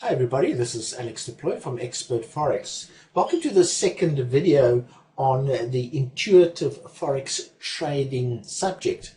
Hi everybody, this is Alex Deploy from Expert Forex. Welcome to the second video on the Intuitive Forex trading subject.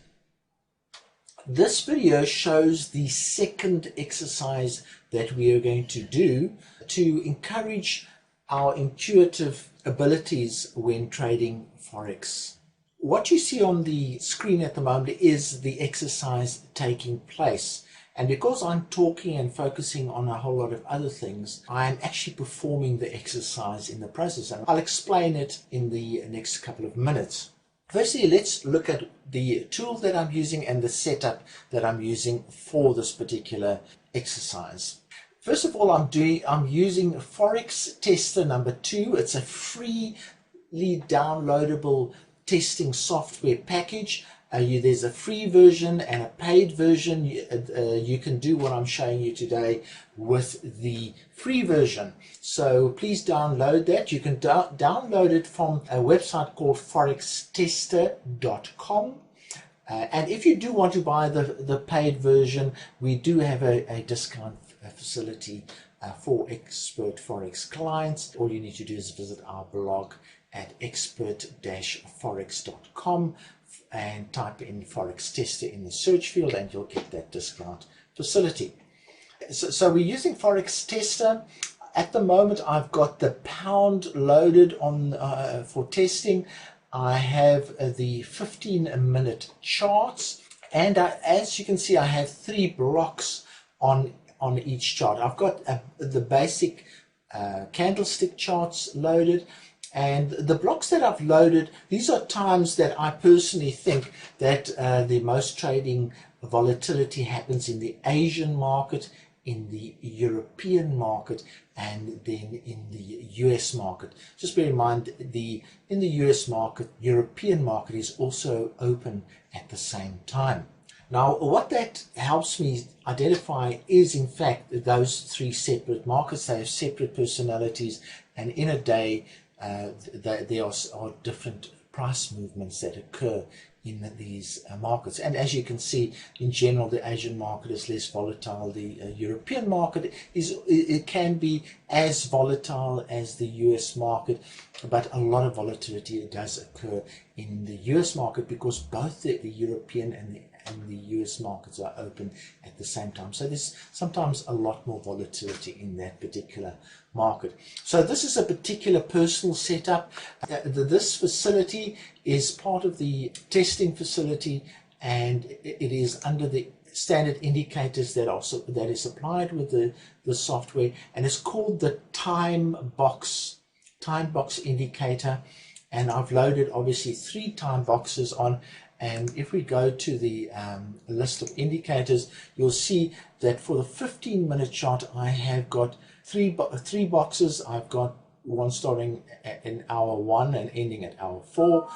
This video shows the second exercise that we are going to do to encourage our intuitive abilities when trading Forex. What you see on the screen at the moment is the exercise taking place. And because I'm talking and focusing on a whole lot of other things, I'm actually performing the exercise in the process. And I'll explain it in the next couple of minutes. Firstly, let's look at the tool that I'm using and the setup that I'm using for this particular exercise. First of all, I'm using Forex Tester number 2. It's a freely downloadable testing software package. There's a free version and a paid version. You can do what I'm showing you today with the free version. So please download that. You can download it from a website called forextester.com. And if you do want to buy the paid version, we do have a discount facility for Expert Forex clients. All you need to do is visit our blog at expert-forex.com and type in Forex Tester in the search field and you'll get that discount facility. So we're using Forex Tester. At the moment I've got the pound loaded on for testing. I have the 15-minute charts, and as you can see I have 3 blocks on each chart. I've got the basic candlestick charts loaded. And the blocks that I've loaded, these are times that I personally think that the most trading volatility happens in the Asian market, in the European market, and then in the US market. Just bear in mind, in the US market, European market is also open at the same time. Now, what that helps me identify is, in fact, those 3 separate markets. They have separate personalities, and in a day, there are different price movements that occur in these markets. And as you can see, in general, the Asian market is less volatile. The European market it can be as volatile as the US market, but a lot of volatility does occur in the US market because both the European and the US markets are open at the same time. So there's sometimes a lot more volatility in that particular market. So this is a particular personal setup. This facility is part of the testing facility, and it is under the standard indicators that is applied with the software, and it's called the time box indicator. And I've loaded obviously 3 time boxes on. And if we go to the list of indicators, you'll see that for the 15-minute chart, I have got 3 boxes. I've got one starting in hour 1 and ending at hour 4.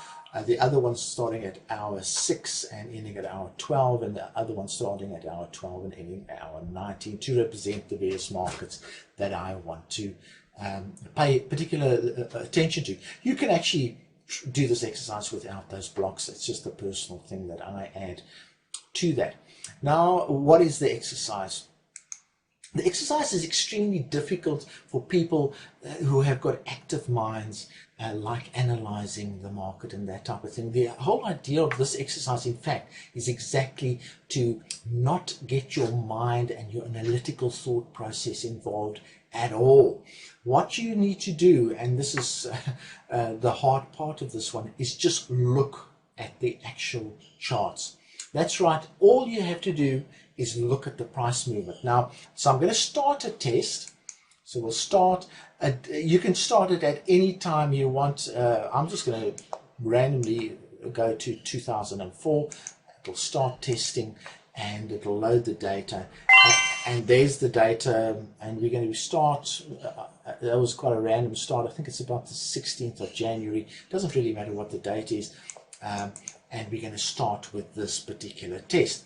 The other one starting at hour 6 and ending at hour 12. And the other one starting at hour 12 and ending at hour 19 to represent the various markets that I want to pay particular attention to. You can actually do this exercise without those blocks. It's just a personal thing that I add to that. Now, what is the exercise? The exercise is extremely difficult for people who have got active minds, like analyzing the market and that type of thing. The whole idea of this exercise, in fact, is exactly to not get your mind and your analytical thought process involved at all. What you need to do, and this is the hard part of this one, is just look at the actual charts. That's right, all you have to do is look at the price movement. Now, so I'm going to start a test. So we'll start, you can start it at any time you want. I'm just going to randomly go to 2004. It'll start testing and it'll load the data. And there's the data, and we're going to start. That was quite a random start. I think it's about the 16th of January. Doesn't really matter what the date is. And we're going to start with this particular test.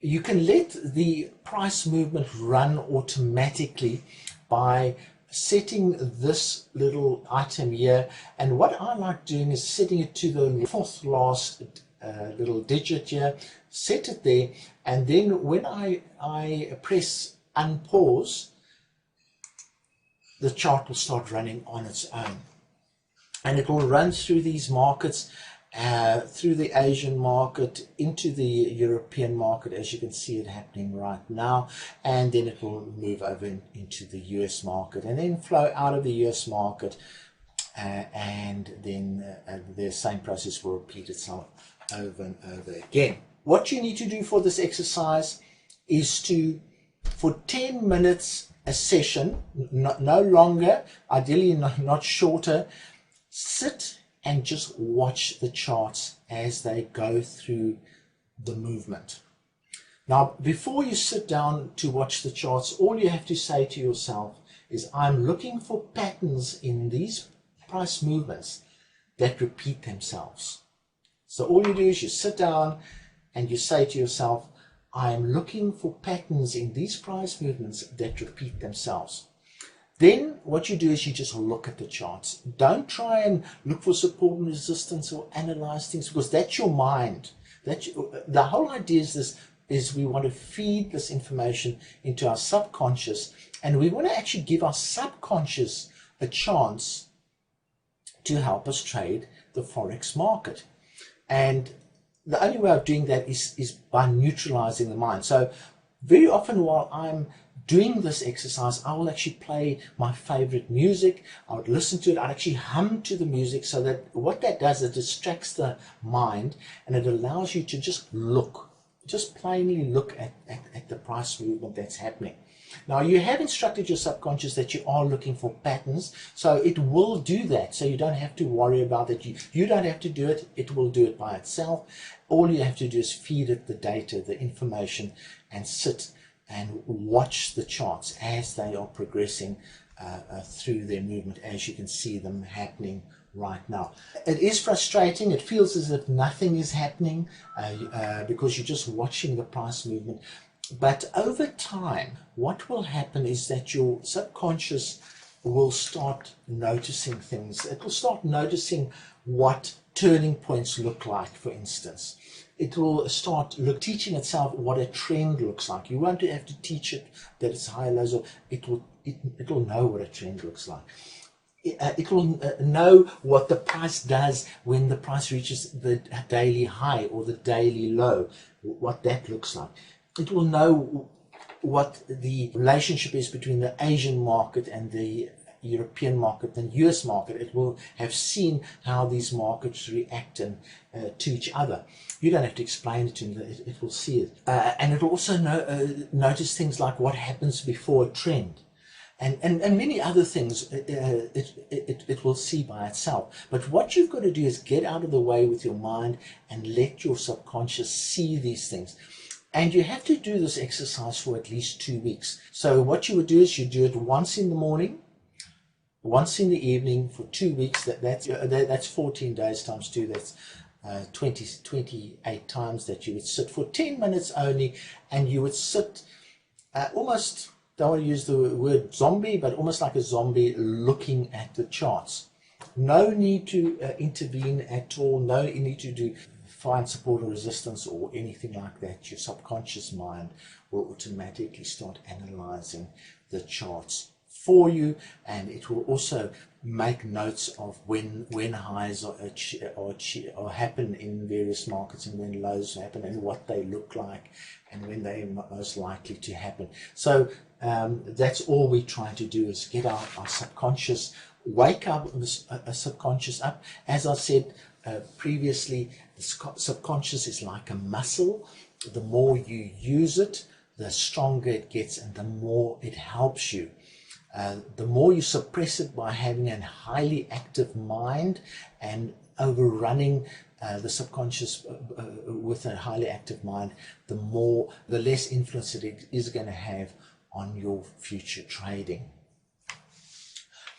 You can let the price movement run automatically by setting this little item here. And what I like doing is setting it to the 4th last little digit here, set it there, and then when I press unpause, the chart will start running on its own. And it will run through these markets, through the Asian market, into the European market, as you can see it happening right now, and then it will move over into the US market, and then flow out of the US market, and then the same process will repeat itself over and over again. What you need to do for this exercise is to, for 10 minutes a session, no longer, ideally not shorter, sit and just watch the charts as they go through the movement. Now, before you sit down to watch the charts, all you have to say to yourself is, I'm looking for patterns in these price movements that repeat themselves. So all you do is you sit down and you say to yourself, I am looking for patterns in these price movements that repeat themselves. Then what you do is you just look at the charts. Don't try and look for support and resistance or analyze things, because that's your mind. The whole idea is we want to feed this information into our subconscious, and we want to actually give our subconscious a chance to help us trade the Forex market. And the only way of doing that is by neutralizing the mind. So very often while I'm doing this exercise, I will actually play my favorite music. I would listen to it. I'd actually hum to the music, so that what that does, it distracts the mind, and it allows you to just look, just plainly look at the price movement that's happening. Now, you have instructed your subconscious that you are looking for patterns, so it will do that. So you don't have to worry about it. You don't have to do it. It will do it by itself. All you have to do is feed it the data, the information, and sit and watch the charts as they are progressing through their movement, as you can see them happening right now. It is frustrating. It feels as if nothing is happening because you're just watching the price movement. But over time, what will happen is that your subconscious will start noticing things. It will start noticing what turning points look like, for instance. It will start teaching itself what a trend looks like. You won't have to teach it that it's high, lows, or it will know what a trend looks like. It will know what the price does when the price reaches the daily high or the daily low, what that looks like. It will know what the relationship is between the Asian market and the European market and US market. It will have seen how these markets react to each other. You don't have to explain it to them, it will see it. And it will also notice things like what happens before a trend. And many other things it will see by itself. But what you've got to do is get out of the way with your mind and let your subconscious see these things. And you have to do this exercise for at least 2 weeks. So what you would do is you do it once in the morning, once in the evening for 2 weeks. That's 14 days times 2. That's 28 times that you would sit for 10 minutes only, and you would sit almost, don't want to use the word zombie, but almost like a zombie looking at the charts. No need to intervene at all. No need to find support or resistance or anything like that. Your subconscious mind will automatically start analyzing the charts for you, and it will also make notes of when highs are happen in various markets and when lows happen and what they look like and when they're most likely to happen. So that's all we try to do, is get our subconscious, wake up a subconscious up. As I said previously, the subconscious is like a muscle. The more you use it, the stronger it gets and the more it helps you. The more you suppress it by having a highly active mind and overrunning the subconscious with a highly active mind, the less influence it is going to have on your future trading.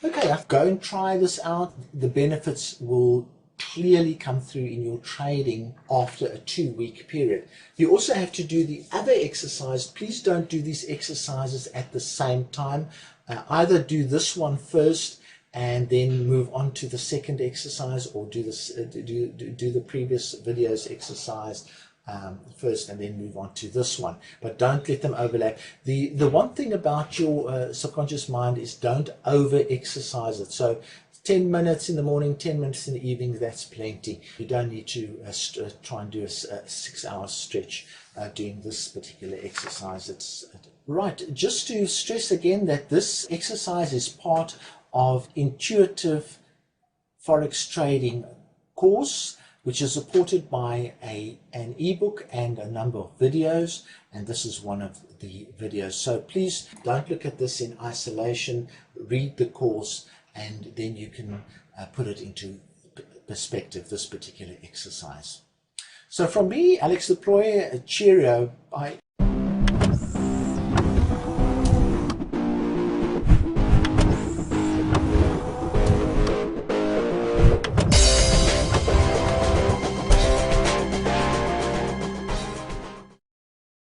Okay, go and try this out. The benefits will clearly come through in your trading after a 2-week period. You also have to do the other exercise. Please don't do these exercises at the same time. Either do this one first and then move on to the second exercise, or do the previous video's exercise first and then move on to this one, but don't let them overlap. The one thing about your subconscious mind is don't over exercise it. So 10 minutes in the morning, 10 minutes in the evening, that's plenty. You don't need to try and do a 6-hour stretch doing this particular exercise. Right, just to stress again that this exercise is part of Intuitive Forex Trading course, which is supported by an ebook and a number of videos, and this is one of the videos. So please don't look at this in isolation, read the course, and then you can put it into perspective, this particular exercise. So from me, Alex Deploy, cheerio, bye.